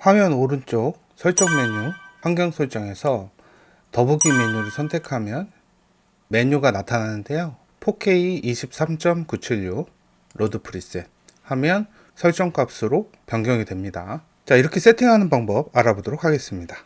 화면 오른쪽 설정 메뉴 환경 설정에서 더보기 메뉴를 선택하면 메뉴가 나타나는데요. 4K 23.976 로드 프리셋 하면 설정 값으로 변경이 됩니다. 자, 이렇게 세팅하는 방법 알아보도록 하겠습니다.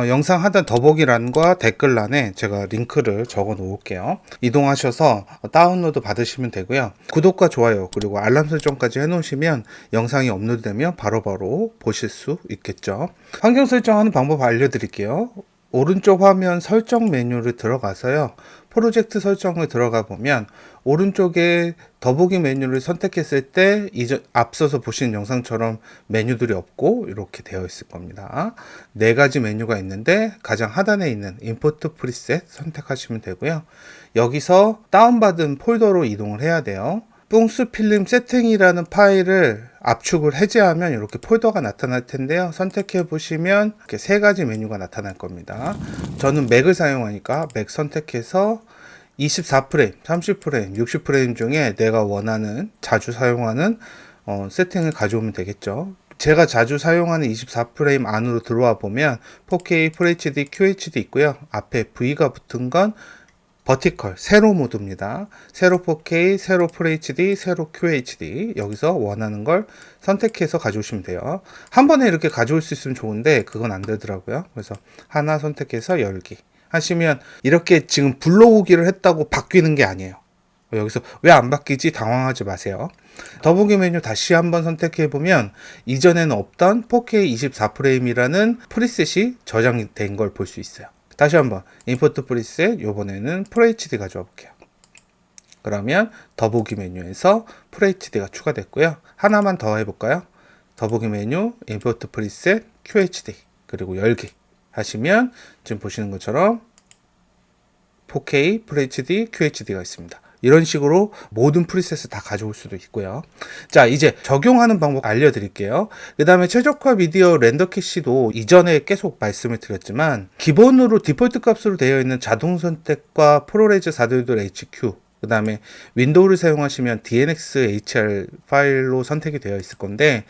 영상 하단 더보기란과 댓글란에 제가 링크를 적어 놓을게요. 이동하셔서 다운로드 받으시면 되고요. 구독과 좋아요 그리고 알람 설정까지 해 놓으시면 영상이 업로드되면 바로바로 보실 수 있겠죠. 환경 설정하는 방법 알려드릴게요. 오른쪽 화면 설정 메뉴를 들어가서요. 프로젝트 설정을 들어가 보면 오른쪽에 더보기 메뉴를 선택했을 때 앞서서 보신 영상처럼 메뉴들이 없고 이렇게 되어 있을 겁니다. 네 가지 메뉴가 있는데 가장 하단에 있는 임포트 프리셋 선택하시면 되고요. 여기서 다운받은 폴더로 이동을 해야 돼요. 뿡스 필름 세팅이라는 파일을 압축을 해제하면 이렇게 폴더가 나타날 텐데요. 선택해 보시면 이렇게 세 가지 메뉴가 나타날 겁니다. 저는 맥을 사용하니까 맥 선택해서 24프레임, 30프레임, 60프레임 중에 내가 원하는 자주 사용하는 세팅을 가져오면 되겠죠. 제가 자주 사용하는 24프레임 안으로 들어와 보면 4K FHD, QHD 있고요. 앞에 V가 붙은 건 버티컬, 세로 모드입니다. 세로 4K, 세로 FHD, 세로 QHD 여기서 원하는 걸 선택해서 가져오시면 돼요. 한 번에 이렇게 가져올 수 있으면 좋은데 그건 안 되더라고요. 그래서 하나 선택해서 열기 하시면 이렇게 지금 불러오기를 했다고 바뀌는 게 아니에요. 여기서 왜 안 바뀌지 당황하지 마세요. 더보기 메뉴 다시 한번 선택해 보면 이전에는 없던 4K 24프레임이라는 프리셋이 저장된 걸 볼 수 있어요. 다시 한번 임포트 프리셋, 요번에는 FHD 가져와 볼게요. 그러면 더보기 메뉴에서 FHD가 추가됐고요. 하나만 더 해볼까요? 더보기 메뉴, 임포트 프리셋, QHD 그리고 열기 하시면 지금 보시는 것처럼 4K, FHD, QHD가 있습니다. 이런 식으로 모든 프리셋을 다 가져올 수도 있고요. 자, 이제 적용하는 방법 알려드릴게요. 그 다음에 최적화 미디어 렌더 캐시도 이전에 계속 말씀을 드렸지만 기본으로 디폴트 값으로 되어 있는 자동 선택과 프로레즈 422 HQ 그 다음에 윈도우를 사용하시면 DNX HR 파일로 선택이 되어 있을 건데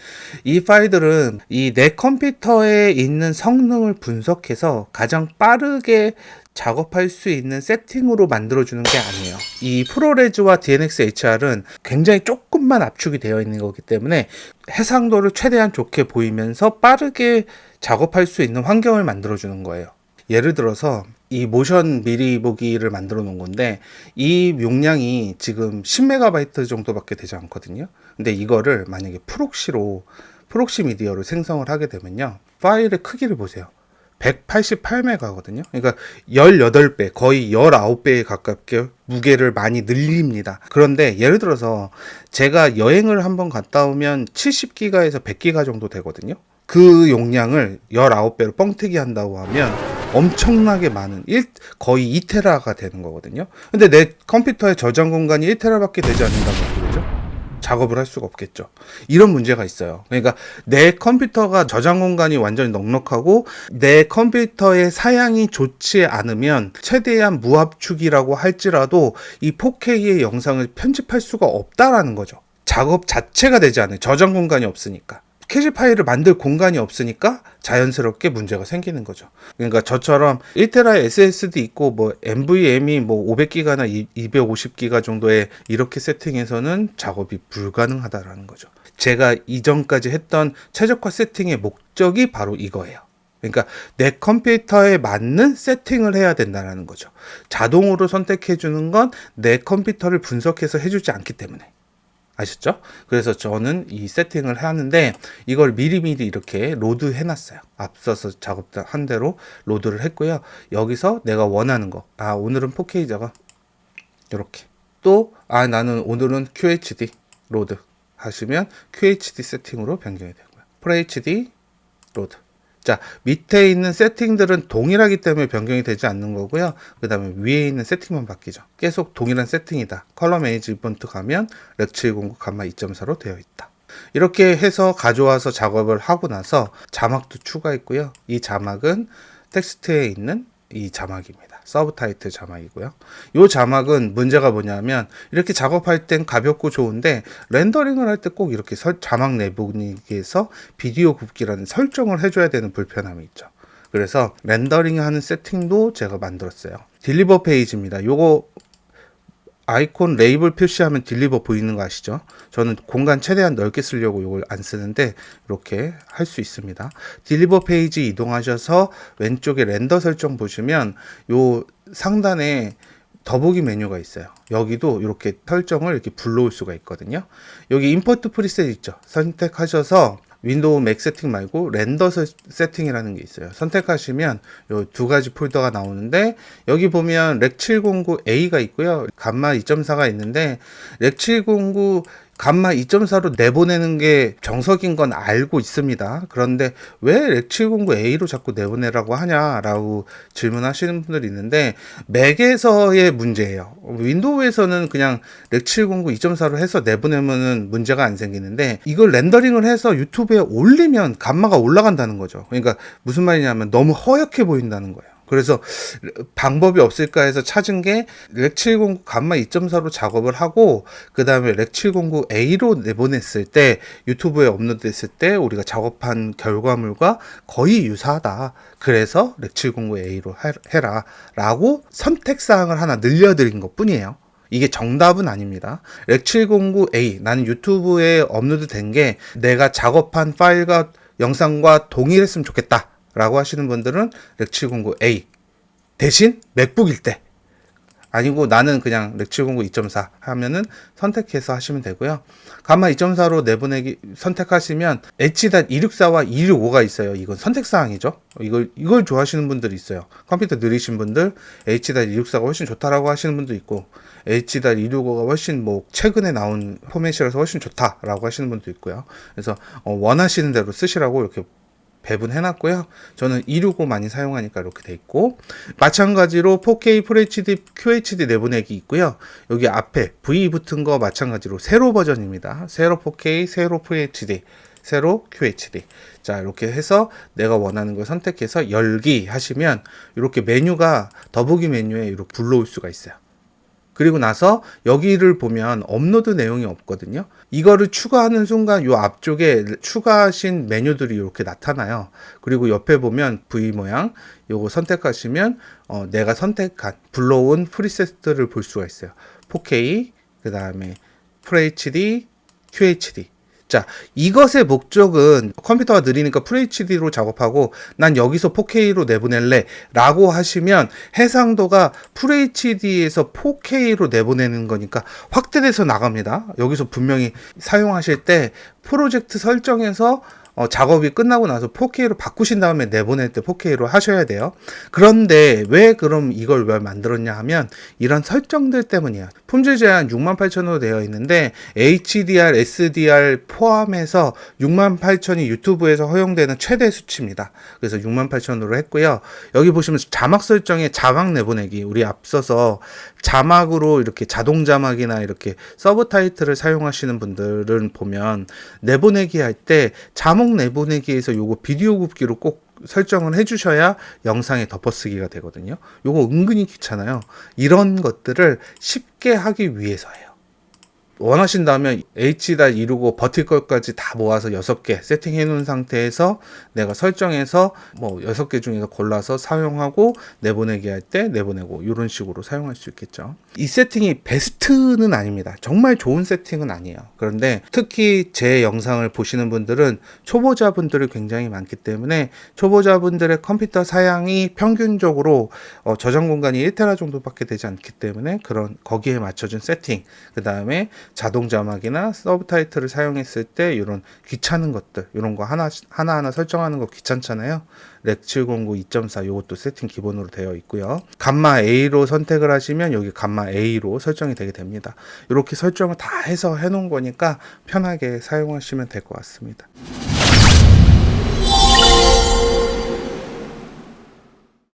이 파일들은 이 내 컴퓨터에 있는 성능을 분석해서 가장 빠르게 작업할 수 있는 세팅으로 만들어주는 게 아니에요. 이 프로레즈와 DNX HR은 굉장히 조금만 압축이 되어 있는 거기 때문에 해상도를 최대한 좋게 보이면서 빠르게 작업할 수 있는 환경을 만들어주는 거예요. 예를 들어서 이 모션 미리 보기를 만들어 놓은 건데 이 용량이 지금 10MB 정도밖에 되지 않거든요. 근데 이거를 만약에 프록시 미디어로 생성을 하게 되면요. 파일의 크기를 보세요. 188메가거든요. 그러니까 18배, 거의 19배에 가깝게 무게를 많이 늘립니다. 그런데 예를 들어서 제가 여행을 한번 갔다 오면 70기가에서 100기가 정도 되거든요. 그 용량을 19배로 뻥튀기 한다고 하면 엄청나게 많은 거의 2테라가 되는 거거든요. 근데 내 컴퓨터의 저장 공간이 1테라밖에 되지 않는다고 그러죠? 작업을 할 수가 없겠죠. 이런 문제가 있어요. 그러니까 내 컴퓨터가 저장 공간이 완전히 넉넉하고 내 컴퓨터의 사양이 좋지 않으면 최대한 무압축이라고 할지라도 이 4K의 영상을 편집할 수가 없다라는 거죠. 작업 자체가 되지 않아요. 저장 공간이 없으니까. 캐시 파일을 만들 공간이 없으니까 자연스럽게 문제가 생기는 거죠. 그러니까 저처럼 1테라 SSD 있고 뭐 NVMe 뭐 500기가나 250기가 정도의 이렇게 세팅해서는 작업이 불가능하다라는 거죠. 제가 이전까지 했던 최적화 세팅의 목적이 바로 이거예요. 그러니까 내 컴퓨터에 맞는 세팅을 해야 된다는 거죠. 자동으로 선택해 주는 건 내 컴퓨터를 분석해서 해주지 않기 때문에. 아셨죠? 그래서 저는 이 세팅을 하는데 이걸 미리미리 이렇게 로드 해놨어요. 앞서서 작업한 대로 로드를 했고요. 여기서 내가 원하는 거, 오늘은 4K 작업 이렇게 또 나는 오늘은 QHD 로드 하시면 QHD 세팅으로 변경이 되고요. FHD 로드. 자, 밑에 있는 세팅들은 동일하기 때문에 변경이 되지 않는 거고요. 그 다음에 위에 있는 세팅만 바뀌죠. 계속 동일한 세팅이다. 컬러 매니지먼트 가면 렉 709 감마 2.4로 되어 있다. 이렇게 해서 가져와서 작업을 하고 나서 자막도 추가했고요. 이 자막은 텍스트에 있는 이 자막입니다. 서브 타이틀 자막이고요. 이 자막은 문제가 뭐냐면 이렇게 작업할 땐 가볍고 좋은데 렌더링을 할 때 꼭 이렇게 자막 내부에서 비디오 굽기라는 설정을 해줘야 되는 불편함이 있죠. 그래서 렌더링 하는 세팅도 제가 만들었어요. 딜리버 페이지입니다. 요거 아이콘 레이블 표시하면 딜리버 보이는 거 아시죠? 저는 공간 최대한 넓게 쓰려고 이걸 안 쓰는데 이렇게 할 수 있습니다. 딜리버 페이지 이동하셔서 왼쪽에 렌더 설정 보시면 요 상단에 더보기 메뉴가 있어요. 여기도 이렇게 설정을 이렇게 불러올 수가 있거든요. 여기 임포트 프리셋 있죠? 선택하셔서 윈도우 맥 세팅 말고 렌더 세팅이라는 게 있어요. 선택하시면 요 두 가지 폴더가 나오는데 여기 보면 렉709A가 있고요. 감마 2.4가 있는데 렉709 감마 2.4로 내보내는 게 정석인 건 알고 있습니다. 그런데 왜 렉709A로 자꾸 내보내라고 하냐라고 질문하시는 분들이 있는데 맥에서의 문제예요. 윈도우에서는 그냥 렉709 2.4로 해서 내보내면은 문제가 안 생기는데 이걸 렌더링을 해서 유튜브에 올리면 감마가 올라간다는 거죠. 그러니까 무슨 말이냐면 너무 허옇게 보인다는 거예요. 그래서 방법이 없을까 해서 찾은 게 렉709 감마 2.4로 작업을 하고 그 다음에 렉709A로 내보냈을 때 유튜브에 업로드했을 때 우리가 작업한 결과물과 거의 유사하다. 그래서 렉709A로 해라 라고 선택사항을 하나 늘려드린 것 뿐이에요. 이게 정답은 아닙니다. 렉709A 나는 유튜브에 업로드 된 게 내가 작업한 파일과 영상과 동일했으면 좋겠다 라고 하시는 분들은 렉709A 대신 맥북일 때 아니고 나는 그냥 렉709 2.4 하면은 선택해서 하시면 되고요. 감마 2.4로 내보내기 선택하시면 H.264와 265가 있어요. 이건 선택사항이죠. 이걸 좋아하시는 분들이 있어요. 컴퓨터 느리신 분들 H.264가 훨씬 좋다라고 하시는 분도 있고 H.265가 훨씬 뭐 최근에 나온 포맷이라서 훨씬 좋다라고 하시는 분도 있고요. 그래서 원하시는 대로 쓰시라고 이렇게 배분해놨고요. 저는 265 많이 사용하니까 이렇게 돼 있고 마찬가지로 4K FHD, QHD 내보내기 있고요. 여기 앞에 V 붙은 거 마찬가지로 세로 버전입니다. 세로 4K, 세로 FHD, 세로 QHD. 자 이렇게 해서 내가 원하는 걸 선택해서 열기 하시면 이렇게 메뉴가 더보기 메뉴에 이렇게 불러올 수가 있어요. 그리고 나서 여기를 보면 업로드 내용이 없거든요. 이거를 추가하는 순간 요 앞쪽에 추가하신 메뉴들이 이렇게 나타나요. 그리고 옆에 보면 V 모양 요거 선택하시면 내가 선택한 불러온 프리셋들을 볼 수가 있어요. 4K 그 다음에 FHD, QHD. 자, 이것의 목적은 컴퓨터가 느리니까 FHD로 작업하고 난 여기서 4K로 내보낼래 라고 하시면 해상도가 FHD에서 4K로 내보내는 거니까 확대돼서 나갑니다. 여기서 분명히 사용하실 때 프로젝트 설정에서 작업이 끝나고 나서 4K로 바꾸신 다음에 내보낼 때 4K로 하셔야 돼요. 그런데 왜 그럼 이걸 왜 만들었냐 하면 이런 설정들 때문이야. 품질 제한 68,000으로 되어 있는데 HDR, SDR 포함해서 68,000이 유튜브에서 허용되는 최대 수치입니다. 그래서 68,000으로 했고요. 여기 보시면 자막 설정에 자막 내보내기 우리 앞서서 자막으로 이렇게 자동 자막이나 이렇게 서브 타이틀을 사용하시는 분들은 보면 내보내기 할 때 자막 내보내기에서 요거 비디오 굽기로 꼭 설정을 해주셔야 영상에 덮어쓰기가 되거든요. 요거 은근히 귀찮아요. 이런 것들을 쉽게 하기 위해서예요. 원하신다면 H.265 버틸 것까지 다 모아서 6개 세팅해 놓은 상태에서 내가 설정해서 뭐 6개 중에서 골라서 사용하고 내보내기 할 때 내보내고 이런 식으로 사용할 수 있겠죠. 이 세팅이 베스트는 아닙니다. 정말 좋은 세팅은 아니에요. 그런데 특히 제 영상을 보시는 분들은 초보자분들이 굉장히 많기 때문에 초보자분들의 컴퓨터 사양이 평균적으로 저장 공간이 1테라 정도밖에 되지 않기 때문에 그런 거기에 맞춰준 세팅 그 다음에 자동 자막이나 서브 타이틀을 사용했을 때 이런 귀찮은 것들 이런 거 하나하나 설정하는 거 귀찮잖아요. 렉709 2.4 이것도 세팅 기본으로 되어 있고요. 감마 A로 선택을 하시면 여기 감마 A로 설정이 되게 됩니다. 이렇게 설정을 다 해서 해놓은 거니까 편하게 사용하시면 될 것 같습니다.